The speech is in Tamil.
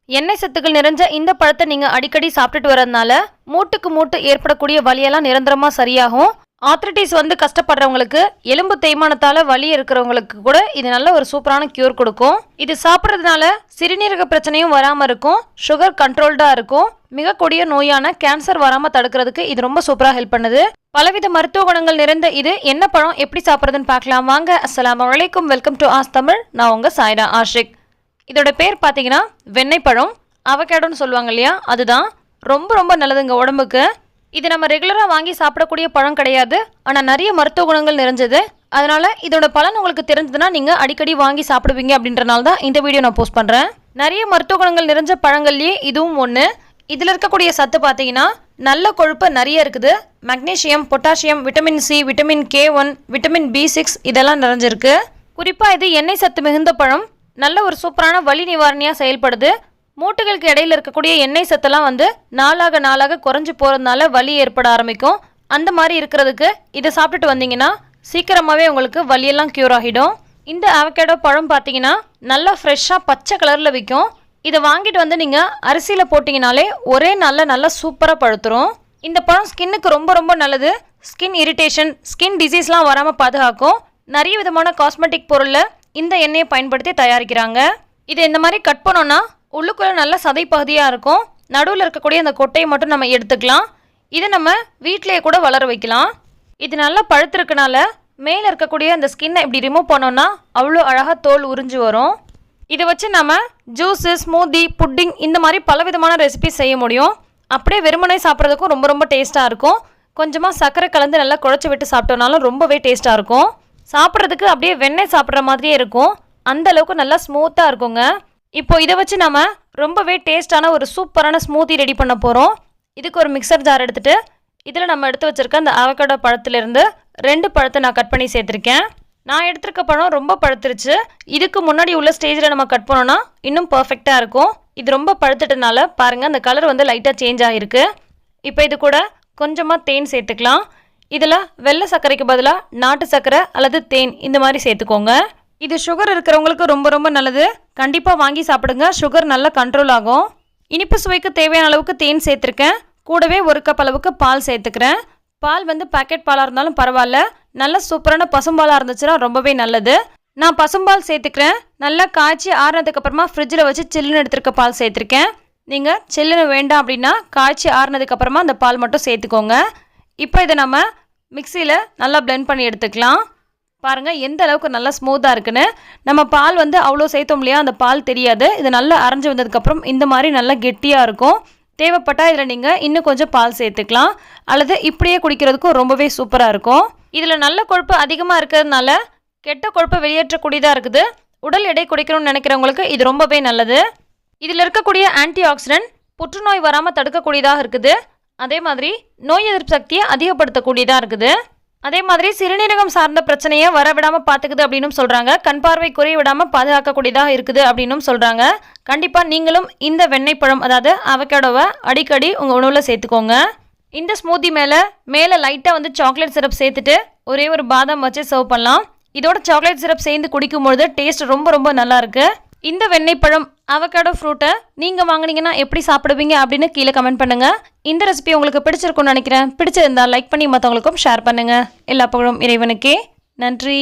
எண்ணெய் சத்துக்கள் நிறைஞ்ச இந்த பழத்தை நீங்கள் அடிக்கடி சாப்பிட்டுட்டு வரதுனால மூட்டுக்கு மூட்டு ஏற்படக்கூடிய வலியெல்லாம் நிரந்தரமாக சரியாகும். ஆர்த்ரைட்டிஸ் கஷ்டப்படுறவங்களுக்கு, எலும்பு தேய்மானத்தால் வலி இருக்கிறவங்களுக்கு கூட இது நல்ல ஒரு சூப்பரான கியூர் கொடுக்கும். இது சாப்பிட்றதுனால சிறுநீரக பிரச்சனையும் வராமல் இருக்கும், சுகர் கண்ட்ரோல்டாக இருக்கும். மிக கொடிய நோயான கேன்சர் வராமல் தடுக்கிறதுக்கு இது ரொம்ப சூப்பராக ஹெல்ப் பண்ணுது. பலவித மருத்துவ குணங்கள் நிறைந்த இது என்ன பழம் எப்படி சாப்பிட்றதுன்னு பார்க்கலாம் வாங்க. அஸ்ஸலாமு அலைக்கும், வெல்கம் டு ஆஸ் தமிழ். நான் உங்கள் சாய்ரா ஆஷிக். இதோட பேர் பார்த்தீங்கன்னா வெண்ணெய் பழம், அவகேடோன்னு சொல்லுவாங்க இல்லையா, அதுதான். ரொம்ப ரொம்ப நல்லதுங்க உடம்புக்கு. இது நம்ம ரெகுலராக வாங்கி சாப்பிடக்கூடிய பழம் கிடையாது, ஆனால் நிறைய மருத்துவ குணங்கள் நிறைஞ்சது. அதனால் இதோட பலன் உங்களுக்கு தெரிஞ்சதுன்னா நீங்கள் அடிக்கடி வாங்கி சாப்பிடுவீங்க. அப்படின்றனால தான் இந்த வீடியோ நான் போஸ்ட் பண்ணுறேன். நிறைய மருத்துவ குணங்கள் நிறைஞ்ச பழங்கள்லேயே இதுவும் ஒன்று. இதில் இருக்கக்கூடிய சத்து பார்த்தீங்கன்னா நல்ல கொழுப்பு நிறைய இருக்குது. Magnesium, potassium, vitamin C, vitamin K1, vitamin B6 இதெல்லாம் நிறைஞ்சிருக்கு. குறிப்பாக இது எண்ணெய் சத்து மிகுந்த பழம். நல்ல ஒரு சூப்பரான வலி நிவாரணியாக செயல்படுது. மூட்டுகளுக்கு இடையில இருக்கக்கூடிய எண்ணெய் சத்தெல்லாம் நாளாக நாளாக குறைஞ்சி போகிறதுனால வலி ஏற்பட ஆரம்பிக்கும். அந்த மாதிரி இருக்கிறதுக்கு இதை சாப்பிட்டுட்டு வந்தீங்கன்னா சீக்கிரமாகவே உங்களுக்கு வலியெல்லாம் க்யூர் ஆகிடும். இந்த அவகேடோ பழம் பார்த்தீங்கன்னா நல்லா ஃப்ரெஷ்ஷாக பச்சை கலரில் விற்கும். இதை வாங்கிட்டு நீங்கள் அரிசியில் போட்டிங்கனாலே ஒரே நாளில் நல்லா சூப்பராக பழுத்துரும். இந்த பழம் ஸ்கின்னுக்கு ரொம்ப ரொம்ப நல்லது. ஸ்கின் இரிட்டேஷன், ஸ்கின் டிசீஸ்லாம் வராமல் பாதுகாக்கும். நிறைய விதமான காஸ்மெட்டிக் பொருளில் இந்த எண்ணெயை பயன்படுத்தி தயாரிக்கிறாங்க. இதை இந்த மாதிரி கட் பண்ணோன்னா உள்ளுக்குள்ளே நல்ல சதை பகுதியாக இருக்கும். நடுவில் இருக்கக்கூடிய அந்த கொட்டையை மட்டும் நம்ம எடுத்துக்கலாம். இதை நம்ம வீட்டிலேயே கூட வளர வைக்கலாம். இது நல்லா பழுத்திருக்கனால மேலே இருக்கக்கூடிய அந்த ஸ்கின்னை இப்படி ரிமூவ் பண்ணோன்னா அவ்வளோ அழகாக தோல் உறிஞ்சி வரும். இதை வச்சு நம்ம ஜூஸு, ஸ்மூதி, புட்டிங் இந்த மாதிரி பலவிதமான ரெசிபிஸ் செய்ய முடியும். அப்படியே வெறுமனை சாப்பிட்றதுக்கும் ரொம்ப ரொம்ப டேஸ்ட்டாக இருக்கும். கொஞ்சமாக சர்க்கரை கலந்து நல்லா குழச்சி விட்டு சாப்பிட்டோம்னாலும் ரொம்பவே டேஸ்ட்டாக இருக்கும். சாப்பிட்றதுக்கு அப்படியே வெண்ணெய் சாப்பிட்ற மாதிரியே இருக்கும். அந்த அளவுக்கு நல்லா ஸ்மூத்தாக இருக்குங்க. இப்போ இதை வச்சு நம்ம ரொம்பவே டேஸ்டான ஒரு சூப்பரான ஸ்மூத்தி ரெடி பண்ண போகிறோம். இதுக்கு ஒரு மிக்சர் ஜார் எடுத்துகிட்டு இதில் நம்ம எடுத்து வச்சுருக்க அந்த அவகேடோ பழத்துலேருந்து 2 பழத்தை நான் கட் பண்ணி சேர்த்துருக்கேன். நான் எடுத்துருக்க பழம் ரொம்ப பழுத்துருச்சு. இதுக்கு முன்னாடி உள்ள ஸ்டேஜில் நம்ம கட் பண்ணோன்னா இன்னும் பர்ஃபெக்டாக இருக்கும். இது ரொம்ப பழுத்துட்டனால பாருங்கள் அந்த கலர் லைட்டாக சேஞ்ச் ஆகிருக்கு. இப்போ இது கூட கொஞ்சமாக தேன் சேர்த்துக்கலாம். இதில் வெள்ளை சர்க்கரைக்கு பதிலாக நாட்டு சர்க்கரை அல்லது தேன் இந்த மாதிரி சேர்த்துக்கோங்க. இது சுகர் இருக்கிறவங்களுக்கு ரொம்ப ரொம்ப நல்லது. கண்டிப்பாக வாங்கி சாப்பிடுங்க, சுகர் நல்லா கண்ட்ரோல் ஆகும். இனிப்பு சுவைக்கு தேவையான அளவுக்கு தேன் சேர்த்துருக்கேன். கூடவே 1 கப் அளவுக்கு பால் சேர்த்துக்கிறேன். பால் பேக்கெட் பாலாக இருந்தாலும் பரவாயில்ல, நல்ல சூப்பரான பசும்பாலாக இருந்துச்சுன்னா ரொம்பவே நல்லது. நான் பசும்பால் சேர்த்துக்கிறேன். நல்லா காய்ச்சி ஆறுனதுக்கப்புறமா ஃப்ரிட்ஜில் வச்சு சில்லுன்னு எடுத்துருக்க பால் சேர்த்துருக்கேன். நீங்கள் சில்லுன்னு வேண்டாம் அப்படின்னா காய்ச்சி ஆறுனதுக்கப்புறமா அந்த பால் மட்டும் சேர்த்துக்கோங்க. இப்போ இதை நம்ம மிக்சியில் நல்லா பிளெண்ட் பண்ணி எடுத்துக்கலாம். பாருங்கள் எந்த அளவுக்கு நல்லா ஸ்மூத்தாக இருக்குன்னு. நம்ம பால் அவ்வளோ சேர்த்தோம் இல்லையா, அந்த பால் தெரியாது. இது நல்லா அரைஞ்சி வந்ததுக்கப்புறம் இந்த மாதிரி நல்லா கெட்டியாக இருக்கும். தேவைப்பட்டால் இதில் நீங்கள் இன்னும் கொஞ்சம் பால் சேர்த்துக்கலாம், அல்லது இப்படியே குடிக்கிறதுக்கும் ரொம்பவே சூப்பராக இருக்கும். இதில் நல்ல கொழுப்பு அதிகமாக இருக்கிறதுனால கெட்ட கொழுப்பை வெளியேற்றக்கூடியதாக இருக்குது. உடல் எடை குறைக்கணும்னு நினைக்கிறவங்களுக்கு இது ரொம்பவே நல்லது. இதில் இருக்கக்கூடிய ஆன்டி ஆக்சிடென்ட் புற்றுநோய் வராமல் தடுக்கக்கூடியதாக இருக்குது. அதே மாதிரி நோய் எதிர்ப்பு சக்தியை அதிகப்படுத்தக்கூடியதாக இருக்குது. அதே மாதிரி சிறுநீரகம் சார்ந்த பிரச்சனையை வரவிடாமல் பார்த்துக்குது அப்படின்னு சொல்கிறாங்க. கண் பார்வை குறைய விடாமல் பாதுகாக்கக்கூடியதாக இருக்குது அப்படின்னு சொல்கிறாங்க. கண்டிப்பாக நீங்களும் இந்த வெண்ணெய் பழம் அதாவது அவகேடோவை அடிக்கடி உங்கள் உணவில் சேர்த்துக்கோங்க. இந்த ஸ்மூத்தி மேலே லைட்டாக சாக்லேட் சிரப் சேர்த்துட்டு ஒரே ஒரு பாதாம் வச்சு சர்வ் பண்ணலாம். இதோட சாக்லேட் சிரப் சேர்ந்து குடிக்கும்பொழுது டேஸ்ட் ரொம்ப ரொம்ப நல்லா இருக்குது. இந்த வெண்ணெய் பழம் அவகேடோ ஃப்ரூட்டை நீங்கள் வாங்கினீங்கன்னா எப்படி சாப்பிடுவீங்க அப்படின்னு கீழே கமெண்ட் பண்ணுங்கள். இந்த ரெசிபி உங்களுக்கு பிடிச்சிருக்கும்னு நினைக்கிறேன். பிடிச்சிருந்தால் லைக் பண்ணி மற்றவங்களுக்கும் ஷேர் பண்ணுங்கள். எல்லா புகழும் இறைவனுக்கே. நன்றி.